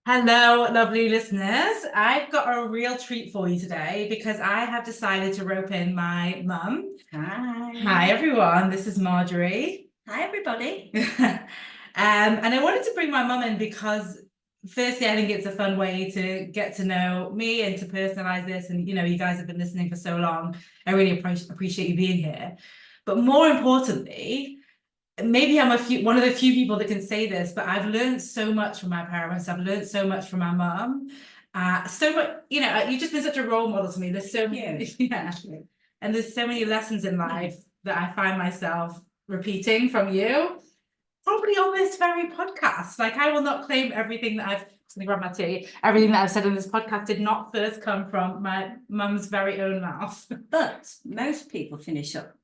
Hello, lovely listeners. I've got a real treat for you today because I have decided to rope in my mum. Hi, Hi. everyone. This is Marjorie. Hi, everybody. And I wanted to bring my mum in because, firstly, I think it's a fun way to get to know me and to personalize this. And, you guys have been listening for so long. I really appreciate you being here. But more importantly, maybe one of the few people that can say this, but I've learned so much from my parents. I've learned so much from my mum. So much, you've just been such a role model to me. There's so many, yeah, and there's so many lessons in life that I find myself repeating from you. Probably on this very podcast. Like, I will not claim everything that I've let me grab my tea. Everything that I've said on this podcast did not first come from my mum's very own mouth. But most people finish up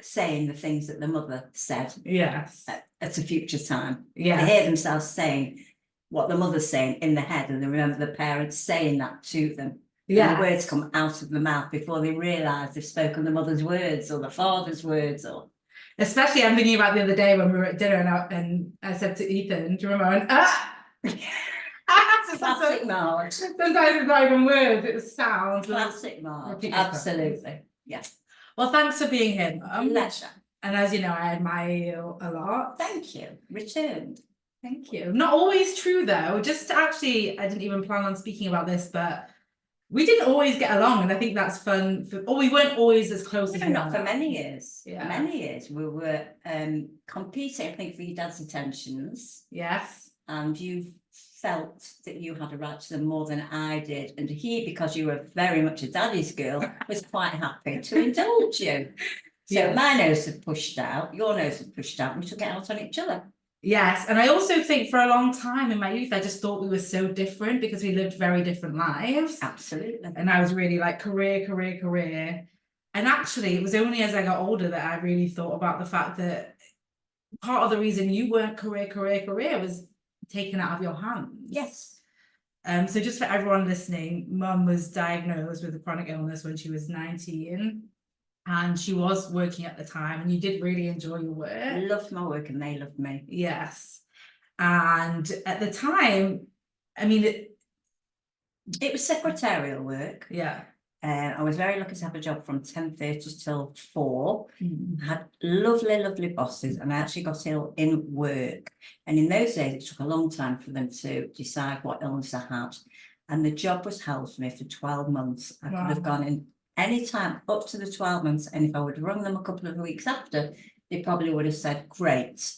saying the things that the mother said Yes. at a future time. Yeah. They hear themselves saying what the mother's saying in their head, and they remember the parents saying that to them. Yeah. And the words come out of the mouth before they realise they've spoken the mother's words or the father's words. Or especially, I'm thinking about the other day when we were at dinner and I said to Ethan, do you remember? I went, classic Marge. Sometimes it's not even words, it's sound. Classic Marge. Absolutely. Yeah. Well, thanks for being here, Mum. Pleasure. And as you know, I admire you a lot. Thank you. Returned. Thank you. Not always true, though. I didn't even plan on speaking about this, but we didn't always get along, and I think that's fun. We weren't always as close as we not are. for many years. Yeah. For many years, we were competing, I think, for your dad's attentions. Yes. And you felt that you had a right to them more than I did. And he, because you were very much a daddy's girl, was quite happy to indulge you. So yes. My nose had pushed out, your nose had pushed out, and we took it out on each other. Yes, and I also think for a long time in my youth, I just thought we were so different because we lived very different lives. Absolutely. And I was really like career. And actually, it was only as I got older that I really thought about the fact that part of the reason you weren't career was taken out of your hands. Yes. So just for everyone listening, Mum was diagnosed with a chronic illness when she was 19. And she was working at the time, and you did really enjoy your work. I loved my work and they loved me. Yes. And at the time, I mean, it was secretarial work. Yeah. I was very lucky to have a job from 10:30 till 4. I had lovely bosses, and I actually got ill in work. And in those days, it took a long time for them to decide what illness I had. And the job was held for me for 12 months. I could have gone in any time up to the 12 months, and if I would have rung them a couple of weeks after, they probably would have said great.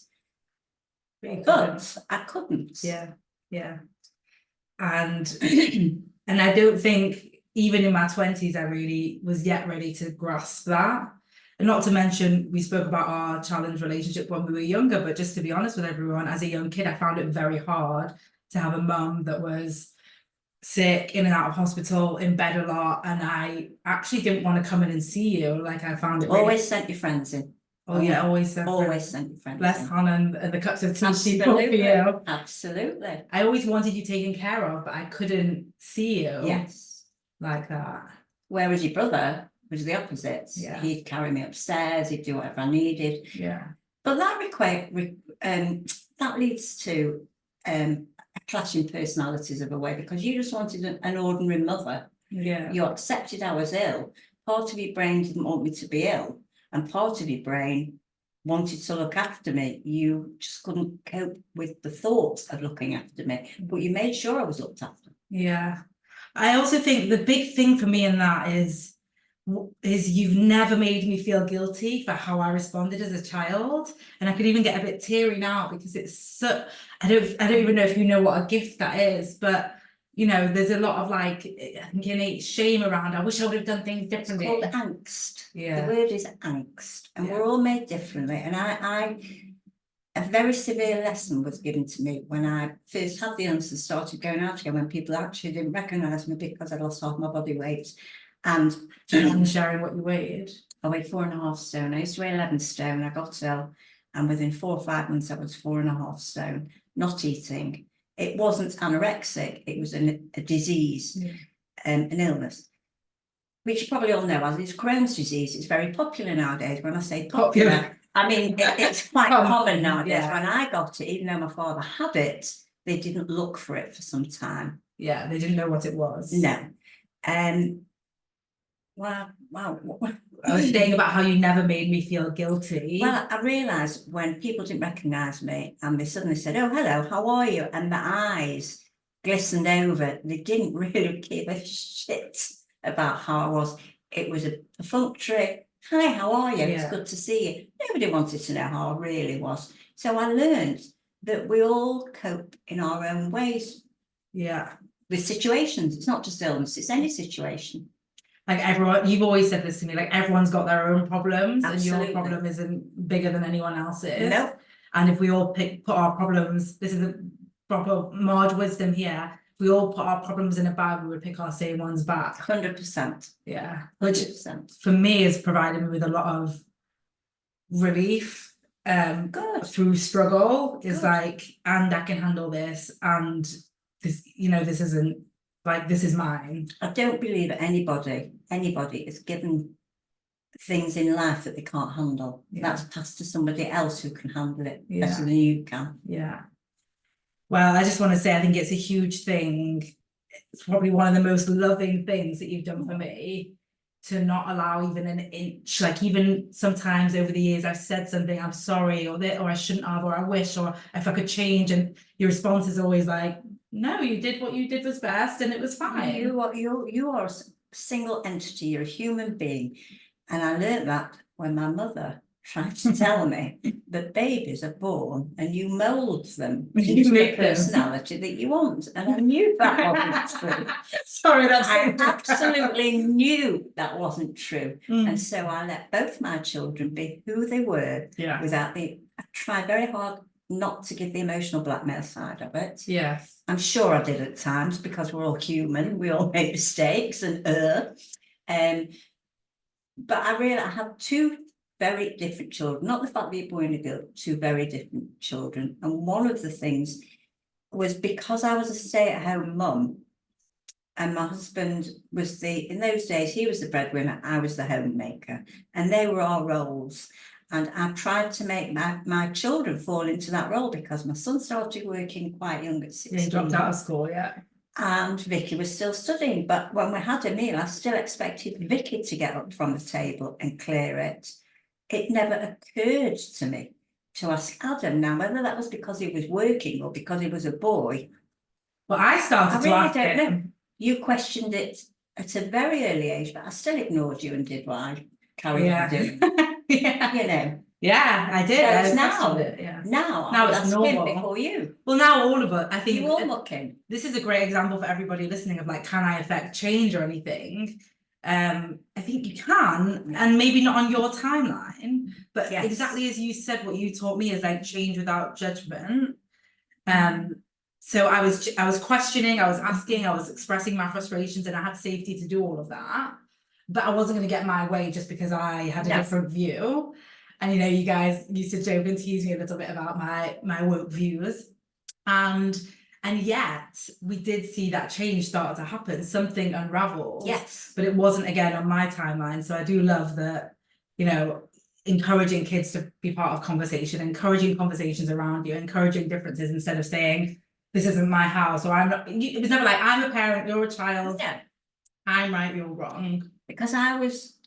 But I couldn't. Yeah. And and I don't think even in my 20s I really was yet ready to grasp that. And not to mention, we spoke about our challenge relationship when we were younger, but just to be honest with everyone, as a young kid, I found it very hard to have a mum that was sick, in and out of hospital, in bed a lot, and I actually didn't want to come in and see you. Like, I found it always sent your friends in. Oh yeah, always sent your friends. Bless Hannah and the cups of tea she brought for you. Absolutely. I always wanted you taken care of, but I couldn't see you. Yes. Like that. Whereas your brother was the opposite. Yeah. He'd carry me upstairs, he'd do whatever I needed. Yeah. But that that leads to a clash in personalities of a way, because you just wanted an ordinary mother. Yeah. You accepted I was ill. Part of your brain didn't want me to be ill, and part of your brain wanted to look after me. You just couldn't cope with the thoughts of looking after me, but you made sure I was looked after. Yeah. I also think the big thing for me in that is you've never made me feel guilty for how I responded as a child. And I could even get a bit teary now because it's so, I don't even know if you know what a gift that is, but there's a lot of like, I think innate shame around, I wish I would have done things differently. It's called angst. Yeah. The word is angst, and we're all made differently. And a very severe lesson was given to me when I first had the illness and started going out again, when people actually didn't recognise me because I'd lost half my body weight. And sharing what you weighed. I weighed 4.5 stone. I used to weigh 11 stone. I got ill, and within 4 or 5 months I was 4.5 stone, not eating. It wasn't anorexic, it was a disease, an illness, which you probably all know as it's Crohn's disease. It's very popular nowadays. When I say popular, I mean it's quite common nowadays. Yeah. When I got it, even though my father had it, they didn't look for it for some time. Yeah, they didn't know what it was. No. Wow. I was saying about how you never made me feel guilty. Well, I realised when people didn't recognise me and they suddenly said, "Oh, hello, how are you?" and my eyes glistened over, they didn't really give a shit about how I was. It was a perfunctory, "Hi, how are you? It's Yeah. good to see you." Nobody wanted to know how I really was. So I learned that we all cope in our own ways Yeah. with situations. It's not just illness, it's any situation. Like everyone, you've always said this to me, like everyone's got their own problems and Absolutely. your problem isn't bigger than anyone else's. Nope. And if we all put our problems, this is the proper Marge wisdom here. If we all put our problems in a bag, we would pick our same ones back. 100%. Yeah. Which 100%. for me has provided me with a lot of relief Good. through struggle. Is Good. like, and I can handle this, and this, you know, this isn't like, this is mine. I don't believe anybody is given things in life that they can't handle. Yeah. That's passed to somebody else who can handle it Yeah. better than you can. Yeah. Well, I just want to say, I think it's a huge thing. It's probably one of the most loving things that you've done for me, to not allow even an inch, like even sometimes over the years I've said something, I'm sorry, or that, or I shouldn't have, or I wish, or if I could change, and your response is always like, no, you did what you did was best and it was fine. You are a single entity, you're a human being. And I learned that when my mother tried to tell me that babies are born and you mould them You into the make them. personality that you want. And I knew that wasn't true. Sorry, that's I absolutely knew that wasn't true. Mm. And so I let both my children be who they were Yeah. without I tried very hard not to give the emotional blackmail side of it. Yes. I'm sure I did at times, because we're all human, we all make mistakes and but I have two very different children, not the fact that you're boy and a girl, two very different children. And one of the things was because I was a stay-at-home mum, and my husband was in those days, he was the breadwinner, I was the homemaker, and they were our roles. And I tried to make my children fall into that role, because my son started working quite young at 16. He dropped out of school, yeah. And Vicky was still studying. But when we had a meal, I still expected Vicky to get up from the table and clear it. It never occurred to me to ask Adam. Now, whether that was because he was working or because he was a boy. Well, I started to ask don't him. know. You questioned it at a very early age, but I still ignored you and did what I carried on doing. Yeah. You know. Yeah, I did. Whereas I now, questioned it, yeah. now it's ask normal. him before you. Well, now all of us, I think You all looking. this is a great example for everybody listening of like, can I affect change or anything? I think you can, and maybe not on your timeline, but Yes. exactly as you said, what you taught me is like change without judgment. So I was questioning, I was asking, I was expressing my frustrations, and I had safety to do all of that. But I wasn't going to get my way just because I had a different view. And you know, you guys used to joke and tease me a little bit about my woke views. And yet we did see that change start to happen, something unraveled. Yes. But it wasn't again on my timeline. So I do love that, you know, encouraging kids to be part of conversation, encouraging conversations around you, encouraging differences instead of saying, this isn't my house, or I'm not. It was never like, I'm a parent, you're a child. Yeah. I'm right, you're wrong. Because I was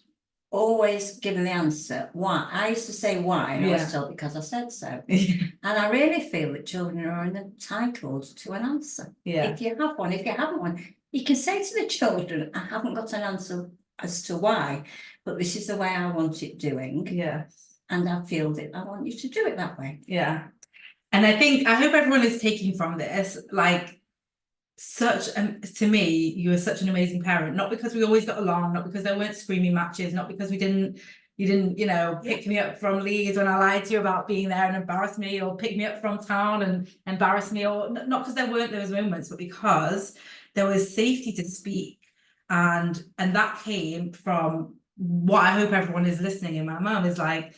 always given the answer why. I used to say why, and I was told because I said so. And I really feel that children are entitled to an answer. Yeah. If you have one, if you haven't one, you can say to the children, I haven't got an answer as to why, but this is the way I want it doing. Yeah. And I feel that I want you to do it that way. Yeah. And I hope everyone is taking from this, like, to me, you were such an amazing parent, not because we always got along, not because there weren't screaming matches, not because you didn't, you know, pick me up from Leeds when I lied to you about being there and embarrass me, or pick me up from town and embarrass me, or not because there weren't those moments, but because there was safety to speak. And that came from what I hope everyone is listening in my mum is like,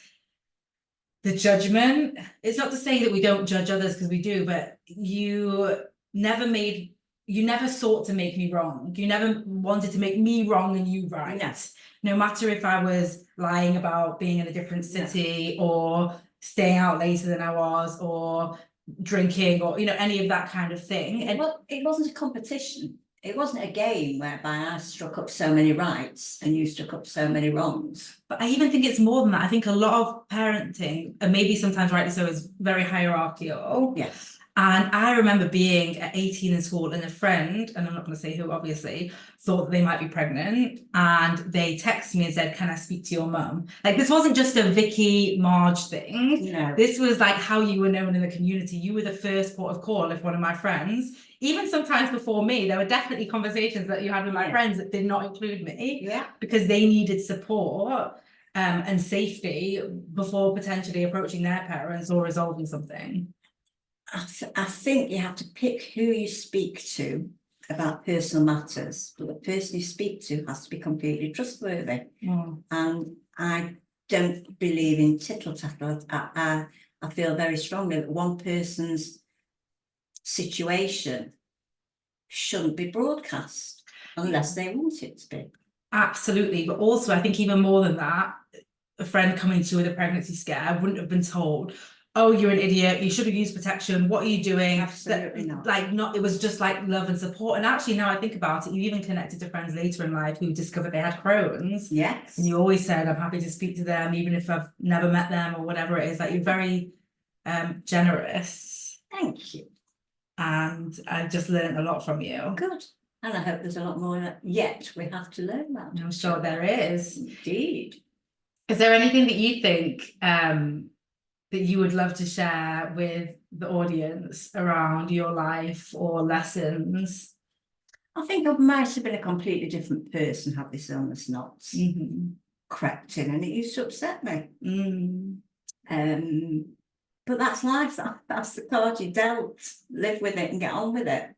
the judgment. It's not to say that we don't judge others, because we do, but you never sought to make me wrong. You never wanted to make me wrong and you right. Yes. No matter if I was lying about being in a different city, or staying out later than I was, or drinking or, you know, any of that kind of thing. And Well, it wasn't a competition. It wasn't a game whereby I struck up so many rights and you struck up so many wrongs. but I even think it's more than that. I think a lot of parenting, and maybe sometimes rightly so, is very hierarchical. Yes. And I remember being at 18 in school and a friend, and I'm not going to say who, obviously, thought they might be pregnant. And they texted me and said, "Can I speak to your mum?" Like, this wasn't just a Vicky Marge thing. No. This was like how you were known in the community. You were the first port of call if one of my friends, even sometimes before me, there were definitely conversations that you had with my Yeah. friends that did not include me Yeah. because they needed support and safety before potentially approaching their parents or resolving something. I think you have to pick who you speak to about personal matters, but the person you speak to has to be completely trustworthy. And I don't believe in tittle tattle. I feel very strongly that one person's situation shouldn't be broadcast unless they want it to be. Absolutely, but also I think even more than that, a friend coming to you with a pregnancy scare wouldn't have been told, "Oh, you're an idiot, you should have used protection, what are you doing?" Absolutely not. Like, not, it was just like love and support. And actually, now I think about it, you even connected to friends later in life who discovered they had Crohn's. Yes. And you always said, "I'm happy to speak to them, even if I've never met them," or whatever it is. Like, you're very generous. Thank you. And I've just learned a lot from you. Good. And I hope there's a lot more yet we have to learn about. I'm sure there is. Indeed. Is there anything that you think that you would love to share with the audience around your life or lessons? I think I might have been a completely different person had this illness not crept in, and it used to upset me. But that's life. That's the card you dealt. Live with it and get on with it.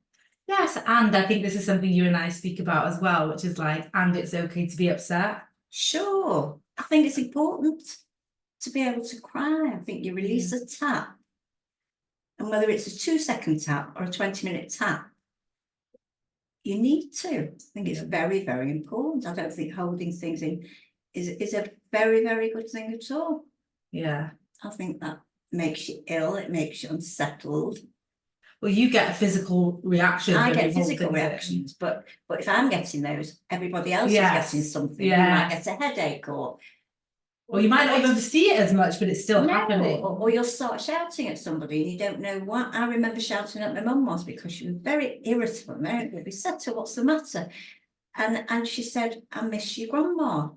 Yes, and I think this is something you and I speak about as well, which is like, and it's okay to be upset. Sure. I think it's important to be able to cry. I think you release a tap. And whether it's a 2-second tap or a 20-minute tap, you need to. I think it's very, very important. I don't think holding things in is a very, very good thing at all. Yeah. I think that makes you ill. It makes you unsettled. Well, you get a physical reaction. I when get you hold physical things in. reactions, but if I'm getting those, everybody else Yes. is getting something. Yes. You might get a headache or you might not even see it as much, but it's still happening. Or you'll start shouting at somebody and you don't know what. I remember shouting at my mum once because she was very irritable. We said to her, "What's the matter?" And she said, "I miss your grandma."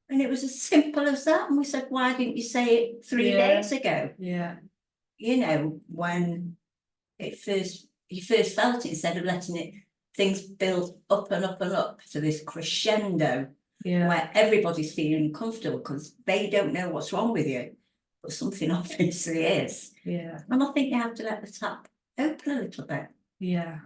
And it was as simple as that. And we said, "Why didn't you say it 3 days ago?" Yeah. You know, when you first felt it, instead of letting things build up and up and up to this crescendo. Yeah. Where everybody's feeling comfortable because they don't know what's wrong with you, but something obviously is. Yeah. And I think you have to let the tap open a little bit. Yeah.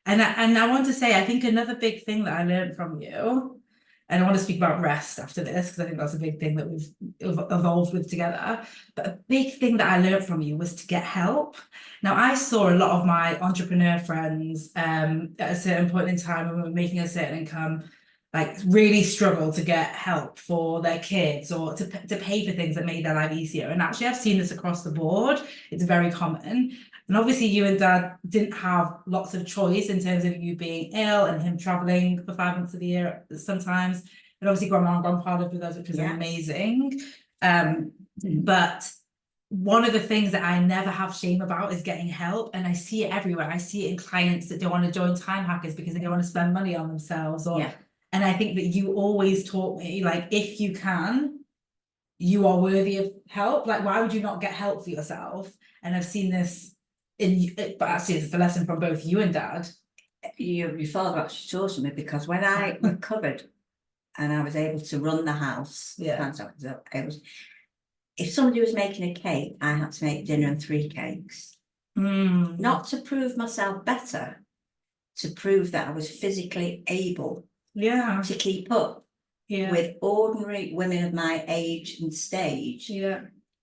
And I want to say, I think another big thing that I learned from you, and I want to speak about rest after this, because I think that's a big thing that we've evolved with together. But a big thing that I learned from you was to get help. Now, I saw a lot of my entrepreneur friends at a certain point in time when we were making a certain income, like really struggle to get help for their kids or to pay for things that made their life easier. And actually, I've seen this across the board. It's very common. And obviously you and Dad didn't have lots of choice in terms of you being ill and him traveling for 5 months of the year sometimes. And obviously Grandma and Grandpa lived with us, which was amazing. But one of the things that I never have shame about is getting help. And I see it everywhere. I see it in clients that don't want to join Time Hackers because they don't want to spend money on themselves. And I think that you always taught me, like, if you can, you are worthy of help. Like, why would you not get help for yourself? And I've seen this but actually it's a lesson from both you and Dad. Your father actually taught me, because when I recovered and I was able to run the house, if somebody was making a cake, I had to make dinner and 3 cakes. Not to prove myself better, to prove that I was physically able to keep up with ordinary women of my age and stage.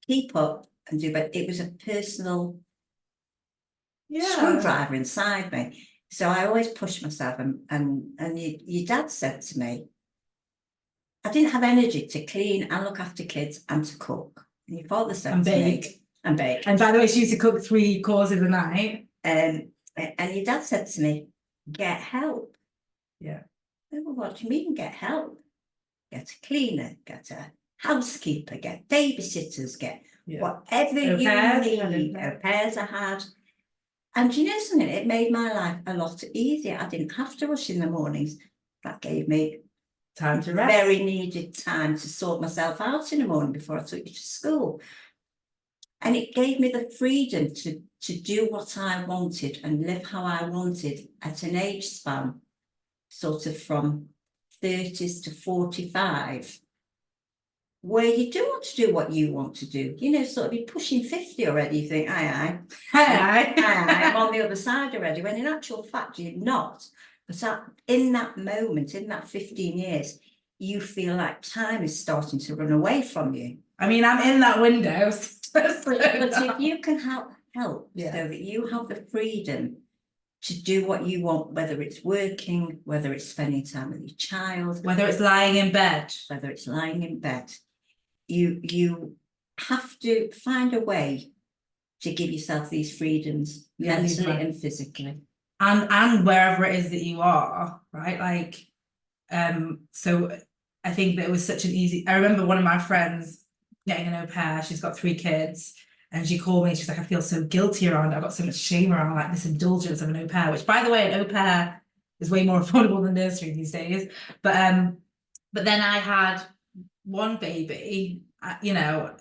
Keep up and do, but it was a personal screwdriver inside me. So I always pushed myself, and your dad said to me, I didn't have energy to clean and look after kids and to cook. And your father said to me, And bake. And by the way, she used to cook 3 courses a night. And your dad said to me, get help. Yeah. Well, what do you mean get help? Get a cleaner, get a housekeeper, get babysitters, get whatever Au you pairs, need. Au pairs I had. And you know something, it made my life a lot easier. I didn't have to rush in the mornings. That gave me Time to rest. very needed time to sort myself out in the morning before I took you to school. And it gave me the freedom to do what I wanted and live how I wanted at an age span, sort of from 30s to 45, where you do want to do what you want to do. You know, sort of be pushing 50 already, you think, aye, I'm on the other side already, when in actual fact you're not. But in that moment, in that 15 years, you feel like time is starting to run away from you. I mean, I'm in that window. But if you can help so that you have the freedom to do what you want, whether it's working, whether it's spending time with your child, whether it's lying in bed, you have to find a way to give yourself these freedoms, mentally and physically, and wherever it is that you are, right? Like, so I think that it was such an easy. I remember one of my friends getting an au pair. She's got 3 kids. And she called me, she's like, I feel so guilty around it. I've got so much shame around like this indulgence of an au pair, which by the way, an au pair is way more affordable than nursery these days. But then I had one baby, you know,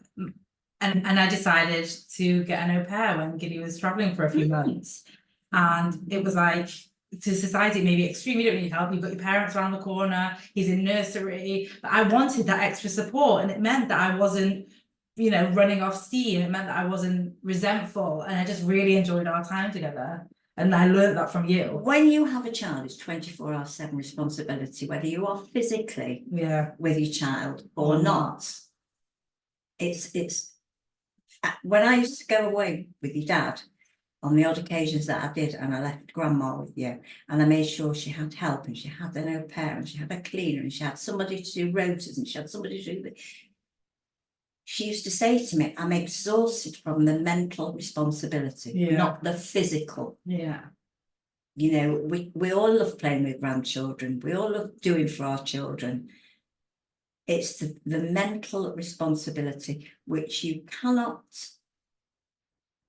and I decided to get an au pair when Giddy was traveling for a few months. And it was like, to society, maybe extreme, you don't need help, you've got your parents around the corner, he's in nursery. But I wanted that extra support, and it meant that I wasn't, you know, running off steam. It meant that I wasn't resentful, and I just really enjoyed our time together. And I learned that from you. When you have a child, it's 24/7 responsibility, whether you are physically with your child or not. It's when I used to go away with your dad, on the odd occasions that I did, and I left grandma with you, and I made sure she had help, and she had an au pair, and she had a cleaner, and she had somebody to do rotors, and she had somebody to do the. She used to say to me, I'm exhausted from the mental responsibility, not the physical. Yeah. You know, we all love playing with grandchildren. We all love doing for our children. It's the mental responsibility, which you cannot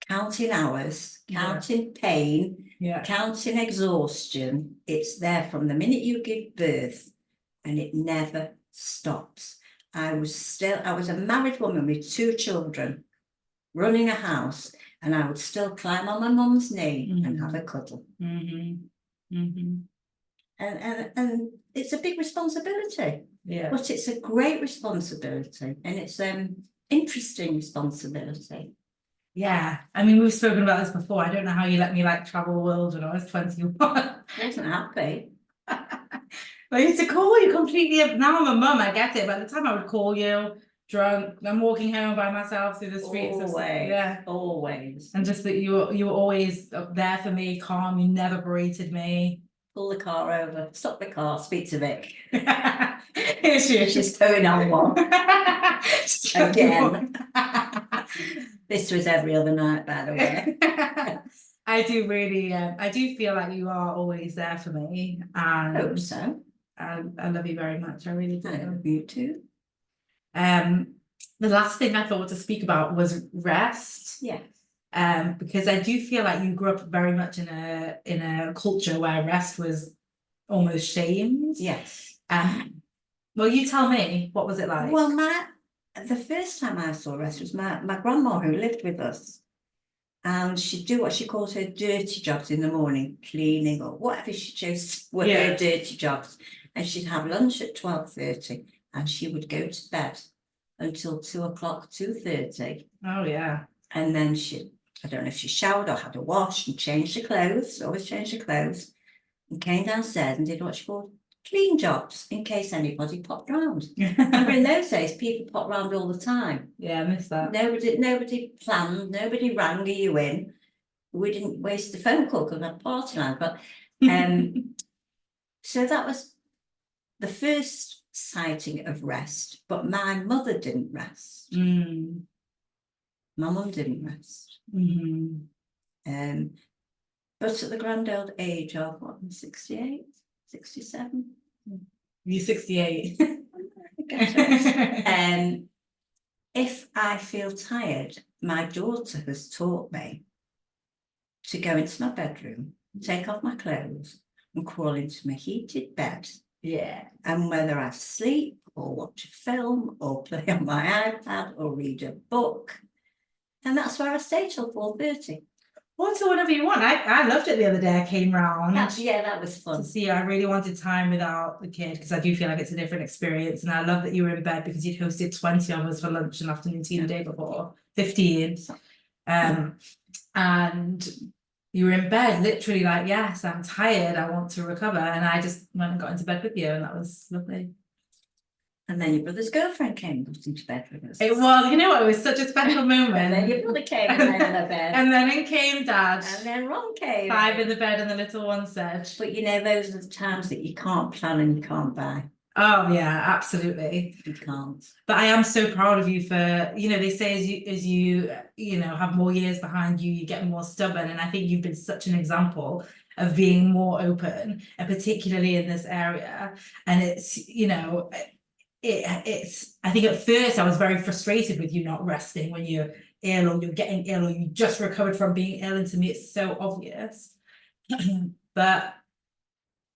count in hours, count in pain, count in exhaustion. It's there from the minute you give birth, and it never stops. I was a married woman with 2 children, running a house, and I would still climb on my mum's knee and have a cuddle. And it's a big responsibility. But it's a great responsibility, and it's interesting responsibility. Yeah, I mean, we've spoken about this before. I don't know how you let me like travel the world when I was 21. I wasn't happy. I used to call you completely. Now I'm a mum, I get it. But at the time I would call you drunk. I'm walking home by myself through the streets. Always. And just that you were always there for me, calm. You never berated me. Pull the car over, stop the car, speak to Vic. Here she is. She's throwing on one. Again. This was every other night, by the way. I do really, I do feel like you are always there for me. And I hope so. I love you very much. I really do. I love you too. The last thing I thought to speak about was rest. Yes. Because I do feel like you grew up very much in a culture where rest was almost shamed. Yes. Well, you tell me, what was it like? Well, the first time I saw rest was my grandma, who lived with us. And she'd do what she called her dirty jobs in the morning, cleaning or whatever she chose were her dirty jobs. And she'd have lunch at 12:30, and she would go to bed until 2 o'clock, 2:30. Oh yeah. And then I don't know if she showered or had a wash and changed her clothes, always changed her clothes, and came downstairs and did what she called clean jobs in case anybody popped round. Remember in those days, people popped round all the time. Yeah, I miss that. Nobody planned, nobody rang you in. We didn't waste a phone call because we had party line. But so that was the first sighting of rest. But my mother didn't rest. My mum didn't rest. Mhm. But at the grand old age of, what, 68, 67? You're 68. If I feel tired, my daughter has taught me to go into my bedroom, take off my clothes and crawl into my heated bed. Yeah. And whether I sleep or watch a film or play on my iPad or read a book, and that's where I stay till 4:30. Well, so whatever you want. I loved it the other day. I came round That was to fun. see. I really wanted time without the kid because I do feel like it's a different experience. And I love that you were in bed because you'd hosted 20 of us for lunch and afternoon tea the day before, 15. And you were in bed, literally like, yes, I'm tired, I want to recover. And I just went and got into bed with you, and that was lovely. And then your brother's girlfriend came and got into bed with us. It was, you know what, it was such a special moment. And then your brother came and lay on the bed. And then in came Dad. And then Ron came. 5 in the bed, and the little one said. But you know, those are the times that you can't plan and you can't buy. Oh yeah, absolutely. You can't. But I am so proud of you for, you know, they say as you have more years behind you, you get more stubborn. And I think you've been such an example of being more open, and particularly in this area. And it's, you know, it's I think at first I was very frustrated with you not resting when you're ill or you're getting ill or you just recovered from being ill. And to me, it's so obvious. But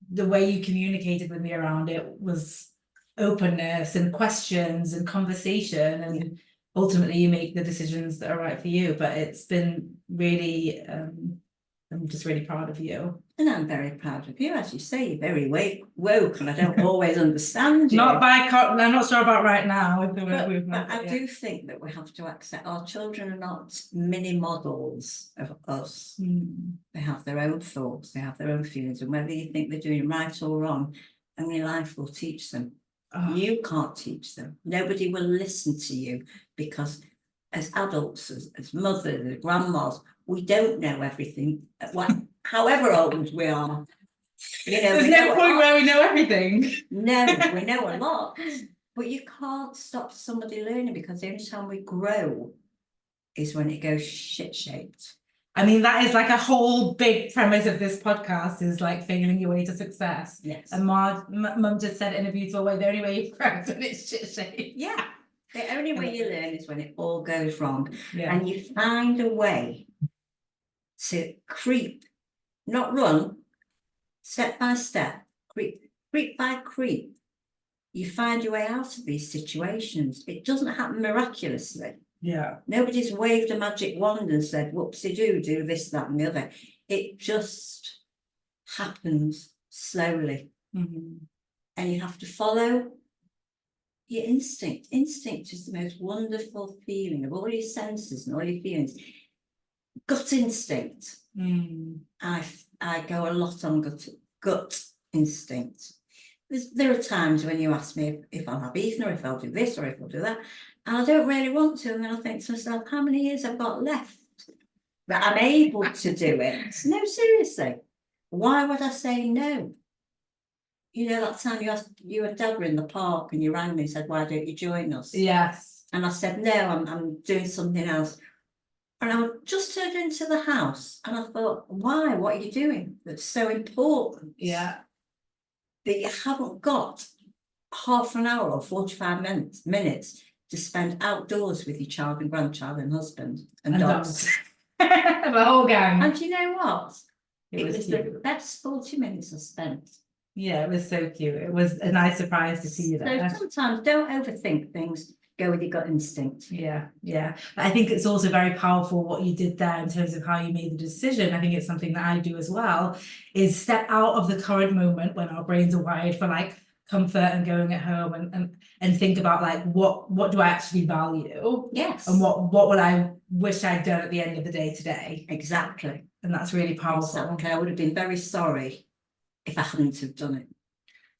the way you communicated with me around it was openness and questions and conversation, and ultimately you make the decisions that are right for you. But it's been really, I'm just really proud of you. And I'm very proud of you. As you say, you're very woke, and I don't always understand you. I'm not sure about right now with the way we've but I do think that we have to accept our children are not mini models of us. They have their own thoughts, they have their own feelings, and whether you think they're doing right or wrong, only life will teach them. You can't teach them. Nobody will listen to you, because as adults, as mothers, as grandmas, we don't know everything. However old we are, you know, there's no point where we know everything. No, we know a lot, but you can't stop somebody learning, because the only time we grow is when it goes shit-shaped. I mean, that is like a whole big premise of this podcast, is like failing your way to success. Yes. And Mum just said it in a beautiful way, the only way you grow is when it's shit-shaped. Yeah. The only way you learn is when it all goes wrong. Yeah. And you find a way to creep, not run, step by step, creep by creep. You find your way out of these situations. It doesn't happen miraculously. Yeah. Nobody's waved a magic wand and said, whoopsie-doo, do this, that, and the other. It just happens slowly. And you have to follow your instinct. Instinct is the most wonderful feeling of all your senses and all your feelings. Gut instinct. I go a lot on gut instinct. There are times when you ask me if I'll have eaten, or if I'll do this, or if I'll do that, and I don't really want to, and then I think to myself, how many years I've got left that I'm able to do it? No, seriously, why would I say no? You know, that time you and Dad were in the park and you rang me and said, why don't you join us? Yes. And I said, no, I'm doing something else. And I just turned into the house and I thought, why? What are you doing that's so important? Yeah. That you haven't got half an hour or 45 minutes to spend outdoors with your child and grandchild and husband and dogs. The whole gang. And you know what? It was cute. the best 40 minutes I spent. Yeah, it was so cute. It was a nice surprise to see you there. So sometimes don't overthink things. Go with your gut instinct. Yeah. But I think it's also very powerful what you did there in terms of how you made the decision. I think it's something that I do as well, is step out of the current moment when our brains are wired for like comfort and going at home, and think about like what do I actually value? Yes. And what would I wish I'd done at the end of the day today? Exactly. And that's really powerful. Exactly. I would have been very sorry if I hadn't have done it.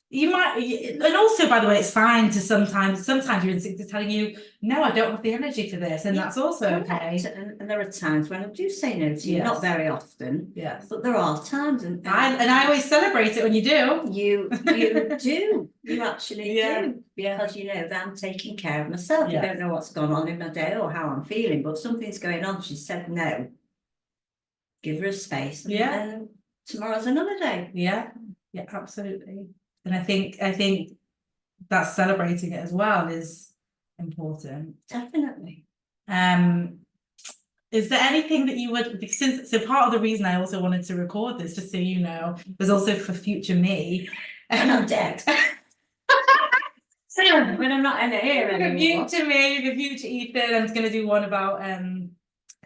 You might, and also, by the way, it's fine to sometimes your instinct is telling you, no, I don't have the energy for this, and Yeah, that's also Correct. okay. And there are times when I do say no to you, not Yes. very often, Yes. but there are times and I always celebrate it when you do. you do, you actually Yeah, do, yeah. because you know that I'm taking care of myself. You Yeah. don't know what's gone on in my day or how I'm feeling, but something's going on. She said no. Give her a space, Yeah. and tomorrow's another day. Yeah, yeah, absolutely. And I think that celebrating it as well is important. Definitely. Is there anything that you would, so part of the reason I also wanted to record this, just so you know, was also for future me. And I'm dead. When I'm not in the here For anymore. future me, for future Ethan, I'm just gonna do one about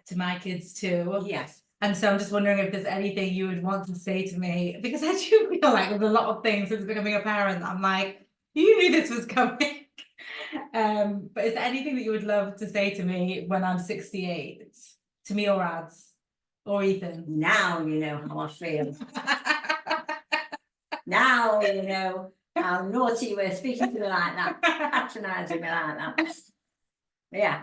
to my kids too. Yes. And so I'm just wondering if there's anything you would want to say to me, because I do feel like there's a lot of things since becoming a parent. I'm like, you knew this was coming. But is there anything that you would love to say to me when I'm 68? To me or Ads? Or Ethan? Now you know how I feel. Now you know how naughty you were speaking to me like that, patronising me like that. Yeah.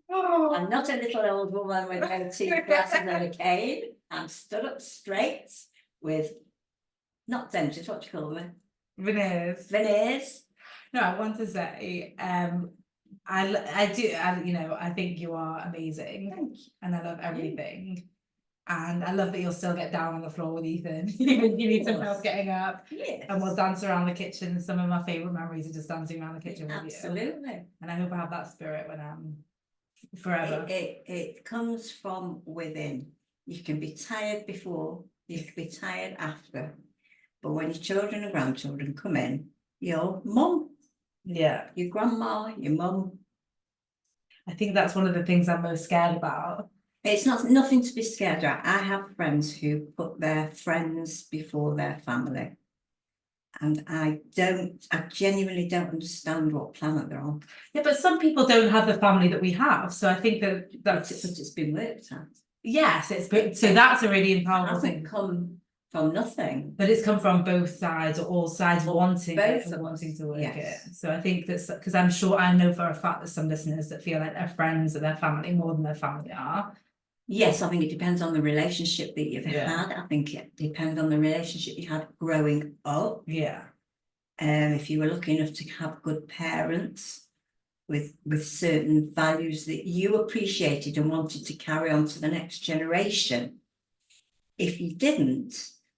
I'm not a little old woman with no teeth, glasses and a cane. I'm stood up straight with, not dentures, what do you call them? Veneers. Veneers. No, I want to say, I do, you know, I think you are amazing. Thank you. And I love everything. And I love that you'll still get down on the floor with Ethan. You need some help getting up. Yes. And we'll dance around the kitchen. Some of my favourite memories are just dancing around the kitchen with you. Absolutely. And I hope I have that spirit when I'm forever. It comes from within. You can be tired before, you can be tired after. But when your children and grandchildren come in, your mum, Yeah. your grandma, your mum. I think that's one of the things I'm most scared about. It's nothing to be scared of. I have friends who put their friends before their family. And I genuinely don't understand what planet they're on. Yeah, but some people don't have the family that we have. So I think that's It's been worked at. Yes, it's good. So that's a really It powerful hasn't thing. come from nothing. But it's come from both sides, or all sides wanting Both it and wanting to work yes. it. So I think that's because I know for a fact that some listeners that feel like their friends and their family more than their family are. Yes, I think it depends on the relationship that you've Yeah. had. I think it depends on the relationship you had growing up. Yeah. If you were lucky enough to have good parents with certain values that you appreciated and wanted to carry on to the next generation. If you didn't,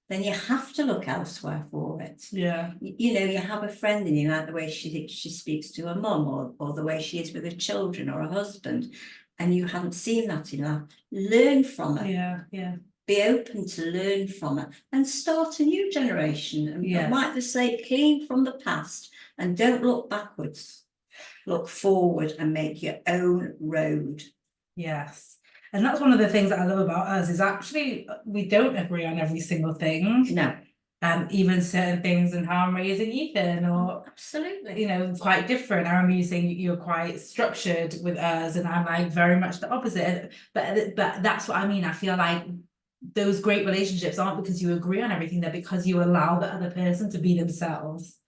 then you have to look elsewhere for it. Yeah. You know, you have a friend and you like the way she speaks to her mum, or the way she is with her children or her husband, and you haven't seen that in life. Learn from it. Yeah. Yeah. Be open to learn from it and start a new generation and wipe the slate clean from the past, and don't look backwards. Look forward and make your own road. Yes. And that's one of the things that I love about us is actually we don't agree on every single thing. No. Even certain things and how I'm raising Ethan, or absolutely, you know, quite different. I remember you saying you're quite structured with us, and I'm like very much the opposite. But that's what I mean. I feel like those great relationships aren't because you agree on everything, they're because you allow the other person to be themselves.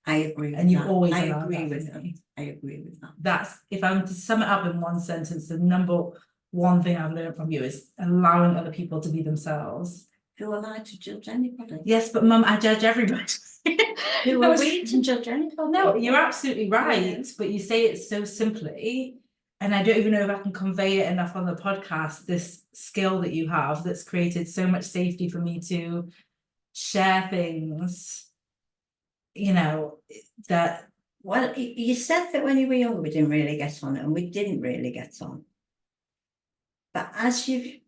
I agree with and you've that. always I allowed agree that with for that. me. I agree with that. That's, if I'm to sum it up in one sentence, the number one thing I've learned from you is allowing other people to be themselves. Who am I to judge anybody? Yes, but Mum, I judge everybody. Who are we to judge anybody? No, you're absolutely right, Yeah. but you say it so simply, and I don't even know if I can convey it enough on the podcast, this skill that you have that's created so much safety for me to share things, you know, that... Well, you said that when you were younger we didn't really get on, and we didn't really get on. But as you've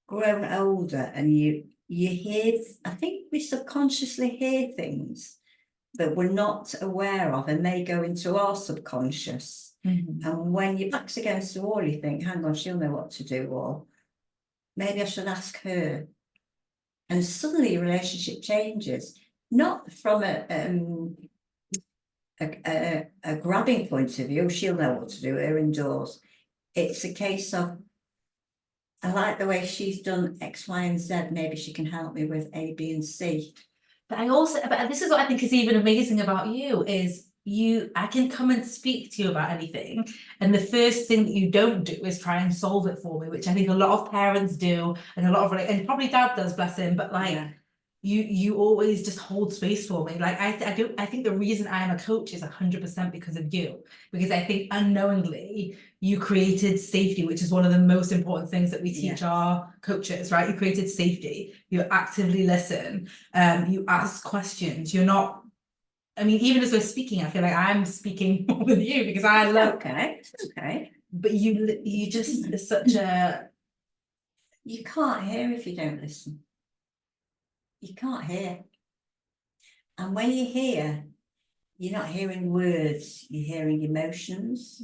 grown older and you hear, I think we subconsciously hear things that we're not aware of, and they go into our subconscious. Mhm. And when your back's against the wall, you think, hang on, she'll know what to do, or maybe I should ask her. And suddenly your relationship changes, not from a grabbing point of view, she'll know what to do, her indoors. It's a case of, I like the way she's done X, Y, and Z, maybe she can help me with A, B, and C. but this is what I think is even amazing about you is I can come and speak to you about anything, and the first thing that you don't do is try and solve it for me, which I think a lot of parents do, and a lot of, and probably dad does, bless him, but like, Yeah. you always just hold space for me. Like I think the reason I am a coach is 100% because of you, because I think unknowingly you created safety, which is one of the most important things that we teach our coaches, right? You created safety, you actively listen, you ask questions, you're not, I mean, even as we're speaking, I feel like I'm speaking more than you because I love, Okay, but you just are such a, you can't hear if you don't listen. You can't hear. And when you hear, you're not hearing words, you're hearing emotions,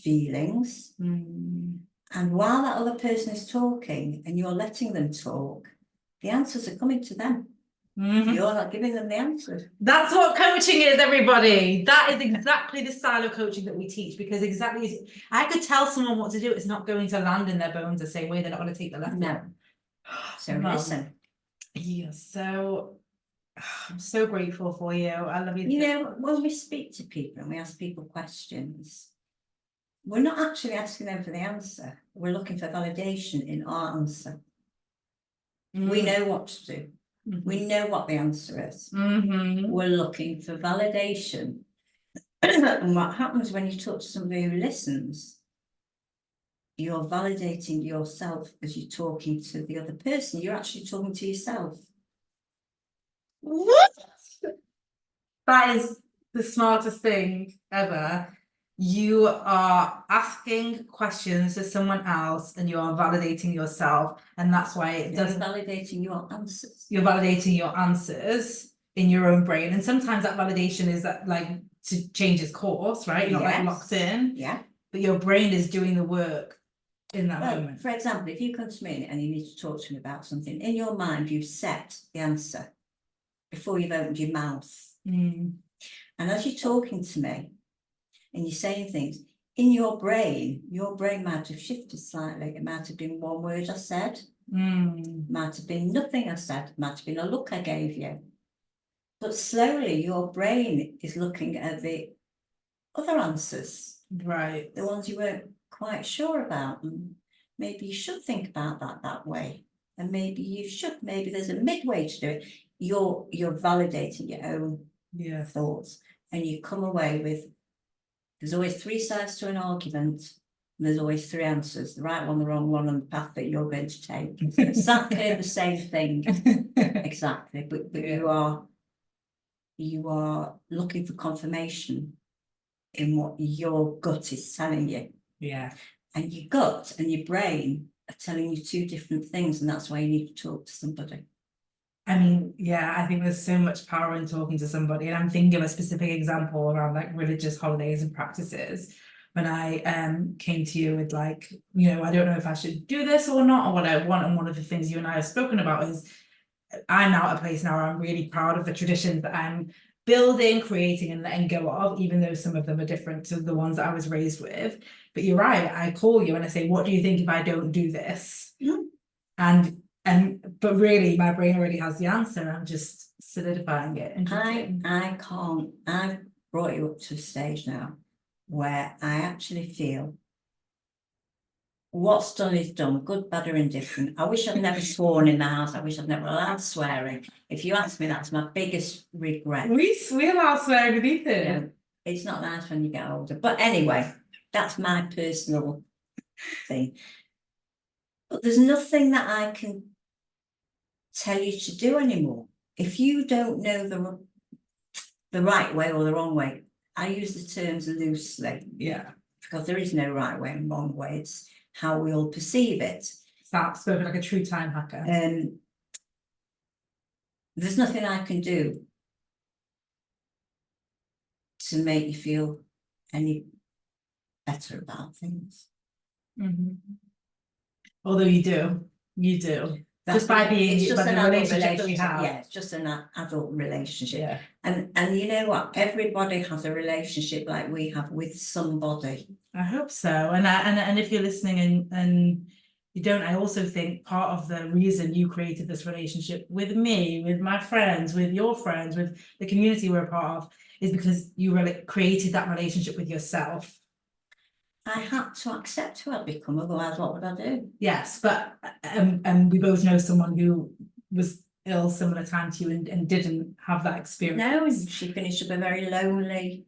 feelings. And while that other person is talking and you're letting them talk, the answers are coming to them. You're not giving them the answers. That's what coaching is, everybody. That is exactly the style of coaching that we teach, because exactly, I could tell someone what to do, it's not going to land in their bones the same way. They're not going to take the lesson. No. So listen. Yeah, so I'm so grateful for you. I love you. You know, when we speak to people and we ask people questions, we're not actually asking them for the answer. We're looking for validation in our answer. We know what to do. We know what the answer is. We're looking for validation. And what happens when you talk to somebody who listens, you're validating yourself as you're talking to the other person. You're actually talking to yourself. What? That is the smartest thing ever. You are asking questions to someone else and you are validating yourself, and that's why it doesn't. Validating your answers. You're validating your answers in your own brain, and sometimes that validation is that, like, to change its course, right? You're not like locked in. Yeah. But your brain is doing the work in that moment. For example, if you come to me and you need to talk to me about something, in your mind you've set the answer before you've opened your mouth. And as you're talking to me and you're saying things, in your brain might have shifted slightly. It might have been one word I said, might have been nothing I said, might have been a look I gave you. But slowly your brain is looking at the other answers, right? The ones you weren't quite sure about, and maybe you should think about that way, and maybe there's a midway to do it. You're validating your own thoughts, and you come away with, there's always three sides to an argument, and there's always three answers: the right one, the wrong one, and the path that you're going to take. Exactly the same thing. Exactly, but you are looking for confirmation in what your gut is telling you. Yeah. And your gut and your brain are telling you two different things, and that's why you need to talk to somebody. I mean, yeah, I think there's so much power in talking to somebody, and I'm thinking of a specific example around like religious holidays and practices. When I came to you with like, you know, I don't know if I should do this or not, or what I want, and one of the things you and I have spoken about is I'm now at a place now where I'm really proud of the traditions that I'm building, creating, and letting go of, even though some of them are different to the ones that I was raised with. But you're right, I call you and I say, what do you think if I don't do this? But really my brain already has the answer. I'm just solidifying it. I can't. I've brought you up to a stage now where I actually feel what's done is done, good, bad, or indifferent. I wish I'd never sworn in the house. I wish I'd never allowed swearing. If you ask me, that's my biggest regret. We allow swearing with Ethan. You know, it's not nice when you get older. But anyway, that's my personal thing. But there's nothing that I can tell you to do anymore. If you don't know the right way or the wrong way, I use the terms loosely. Yeah. Because there is no right way and wrong way. It's how we all perceive it. That's spoken like a true time hacker. There's nothing I can do to make you feel any better about things. Although you do. Just by being, by the relationship that we have. Yeah, it's just an adult relationship. Yeah. And you know what? Everybody has a relationship like we have with somebody. I hope so. And if you're listening and you don't. I also think part of the reason you created this relationship with me, with my friends, with your friends, with the community we're a part of, is because you really created that relationship with yourself. I had to accept who I'd become, otherwise what would I do? Yes, but and we both know someone who was ill similar time to you and didn't have that experience. No, and she finished up a very lonely,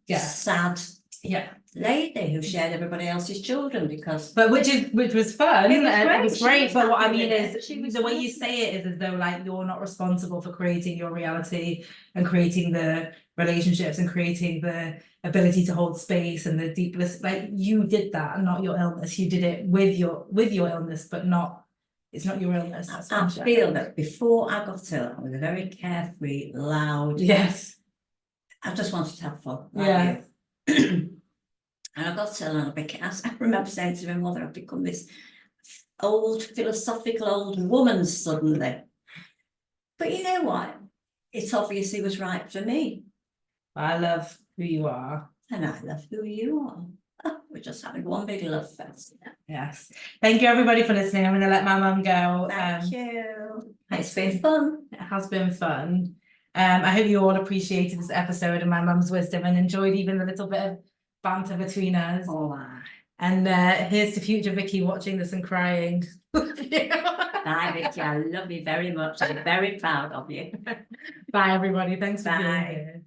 Yeah, sad yeah. lady who shared everybody else's children because But which was fun. It was and great, it was she great. was But what I happy mean with it, is, she was the way you happy. say it is as though like you're not responsible for creating your reality and creating the relationships and creating the ability to hold space and the deep bliss. Like you did that, not your illness. You did it with your illness, but not. It's not your illness. That's I friendship. feel that before I got ill, I was a very carefree, loud. Yes. I just wanted to have fun. Like Yeah. you. And I got ill and I remember saying to my mother, I've become this old, philosophical old woman suddenly. But you know what? It obviously was right for me. I love who you are. And I love who you are. Oh, we're just having one big love fest. Yes. Thank you everybody for listening. I'm going to let my mum go. Thank you. It's been fun. It has been fun. I hope you all appreciated this episode and my mum's wisdom and enjoyed even the little bit of banter between us. Oh, wow. And here's to future Vicky watching this and crying. Bye, Vicky. I love you very much. I'm very proud of you. Bye, everybody. Thanks for being Bye. here.